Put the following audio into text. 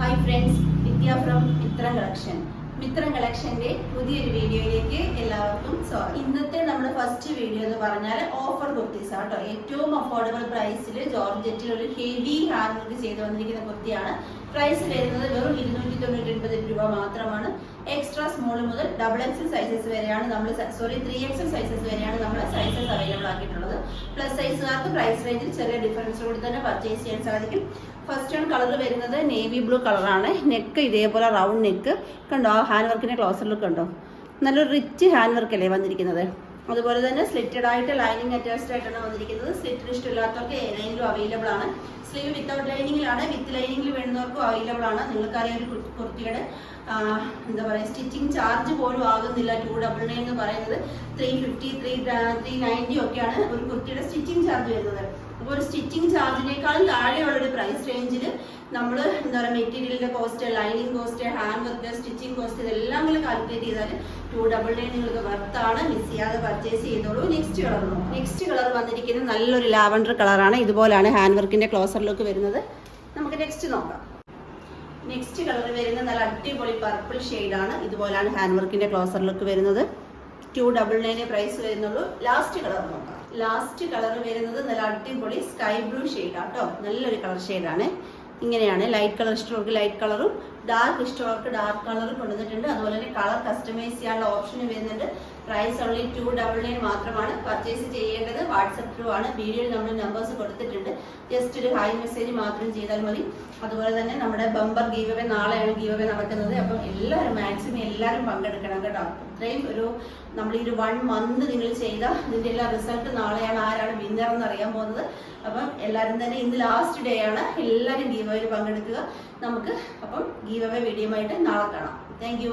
Hi friends, Vidya from Mithram collection. Mithram കളക്ഷന്റെ പുതിയൊരു വീഡിയോയിലേക്ക് എല്ലാവർക്കും സ്വാഗതം. ഇന്നത്തെ നമ്മുടെ ഫസ്റ്റ് വീഡിയോ എന്ന് പറഞ്ഞാൽ ഓഫർ കുർത്തീസ് ആട്ടോ. ഏറ്റവും അഫോർഡബിൾ പ്രൈസിൽ ജോർജറ്റിൽ ഒരു ഹെവി ഹാൻഡ് വർക്ക് ചെയ്ത് വന്നിരിക്കുന്ന കുർത്തിയാണ്. പ്രൈസ് വരുന്നത് വെറും 299 രൂപ മാത്രമാണ്. എക്സ്ട്രാ സ്മോൾ മുതൽ XXL സൈസസ് വരെയാണ് നമ്മൾ 3XL സൈസസ് വരെയാണ് നമ്മൾ സൈസസ് അവൈലബിൾ ആക്കിയിട്ടുള്ളത്. പ്ലസ് സൈസുകാർക്ക് പ്രൈസ് റേഞ്ചിൽ ചെറിയ ഡിഫറൻസോട് തന്നെ പർച്ചേസ് ചെയ്യാൻ സാധിക്കും. ഫസ്റ്റ് വൺ കളർ വരുന്നത് നേവി ബ്ലൂ കളറാണ്. നെക്ക് ഇതേപോലെ റൗണ്ട് നെക്ക് കണ്ടോ, ഹാൻഡ് വർക്കിന്റെ ക്ലോസർ ലുക്ക് ഉണ്ടോ, നല്ലൊരു റിച്ച് ഹാൻഡ് വർക്ക് അല്ലേ വന്നിരിക്കുന്നത്. അതുപോലെ തന്നെ സ്ലിറ്റഡ് ആയിട്ട് ലൈനിങ് അറ്റാച്ച്ഡ് ആയിട്ടാണ് വന്നിരിക്കുന്നത്. സ്ലിറ്റഡ് ഇഷ്ടമില്ലാത്തവർക്ക് ലൈനിലും അവൈലബിൾ ആണ്. സ്ലീവ് വിത്തൗട്ട് ലൈനിങ്ങിലാണ്, വിത്ത് ലൈനിങ്ങിൽ വേണ്ടുന്നവർക്കും അവൈലബിൾ ആണ്. നിങ്ങൾക്കറിയാം ഒരു കുർത്തിയുടെ എന്താ പറയുക, സ്റ്റിച്ചിങ് ചാർജ് പോലും ആകുന്നില്ല. 299 എന്ന് പറയുന്നത് 350, 390 ഒക്കെയാണ് ഒരു കുർത്തിയുടെ സ്റ്റിച്ചിങ് ചാർജ് വരുന്നത്. അപ്പോൾ ഒരു സ്റ്റിച്ചിങ് ചാർജിനേക്കാളും താഴെയുള്ളൊരു പ്രൈസ് റേഞ്ചിൽ നമ്മൾ എന്താ പറയുക, മെറ്റീരിയലിന്റെ cost, lining cost, hand work, stitching cost ഇതെല്ലാം കൂടെ കാൽക്കുലേറ്റ് ചെയ്താൽ 299 നിങ്ങൾക്ക് വർത്താണ്. മിസ് ചെയ്യാതെ പർച്ചേസ് ചെയ്തോളൂ. നെക്സ്റ്റ് കളർ വന്നിരിക്കുന്നത് നല്ലൊരു ലാവൻഡർ കളറാണ്. ഇതുപോലാണ് ഹാൻഡ് വർക്കിന്റെ ക്ലോസർ ലുക്ക് വരുന്നത്. നമുക്ക് നെക്സ്റ്റ് നോക്കാം. നെക്സ്റ്റ് കളർ വരുന്നത് നല്ല അടിപൊളി പർപ്പിൾ ഷെയ്ഡാണ്. ഇതുപോലാണ് ഹാൻഡ് വർക്കിന്റെ ക്ലോസർ ലുക്ക് വരുന്നത്. 299 പ്രൈസ് വരുന്നുള്ളൂ. ലാസ്റ്റ് കളർ നോക്കാം. ലാസ്റ്റ് കളർ വരുന്നത് നല്ല അടിപൊളി സ്കൈ ബ്ലൂ ഷെയ്ഡാട്ടോ. നല്ലൊരു കളർ ഷെയ്ഡാണ്. ഇങ്ങനെയാണ്. ലൈറ്റ് കളർ ഇഷ്ടമുള്ളവർക്ക് ലൈറ്റ് കളറും ഡാർക്ക് ഇഷ്ടമുള്ളവർക്ക് ഡാർക്ക് കളറും കൊണ്ടുവന്നിട്ടുണ്ട്. അതുപോലെ തന്നെ കളർ കസ്റ്റമൈസ് ചെയ്യാനുള്ള ഓപ്ഷനും വരുന്നുണ്ട്. പ്രൈസ് ഓൺലി 299 മാത്രമാണ്. പർച്ചേസ് ചെയ്യേണ്ടത് വാട്സപ്പ് ത്രൂ ആണ്. വീഡിയോയിൽ നമ്മൾ നമ്പേഴ്സ് കൊടുത്തിട്ടുണ്ട്. ജസ്റ്റ് ഒരു ഹായ് മെസ്സേജ് മാത്രം ചെയ്താൽ മതി. അതുപോലെ തന്നെ നമ്മുടെ ബമ്പർ ഗീവ് അവേ, നാളെയാണ് ഗീവ് അവേ നടക്കുന്നത്. അപ്പം എല്ലാവരും മാക്സിമം എല്ലാവരും പങ്കെടുക്കണം കേട്ടോ. ഇത്രയും നമ്മൾ ഈ ഒരു 1 മന്ത് നിങ്ങൾ ചെയ്ത ഇതിൻ്റെ എല്ലാ റിസൾട്ട് നാളെയാണ് ആരാണ് വിന്നർ എന്ന് അറിയാൻ പോകുന്നത്. അപ്പം എല്ലാവരും തന്നെ ഇന്ന് ലാസ്റ്റ് ഡേ ആണ്. എല്ലാവരും ഗീവ് അവേയിൽ പങ്കെടുക്കുക. നമുക്ക് അപ്പം ഗീവ് അവേ വീഡിയോ ആയിട്ട് നാളെ കാണാം. Thank you.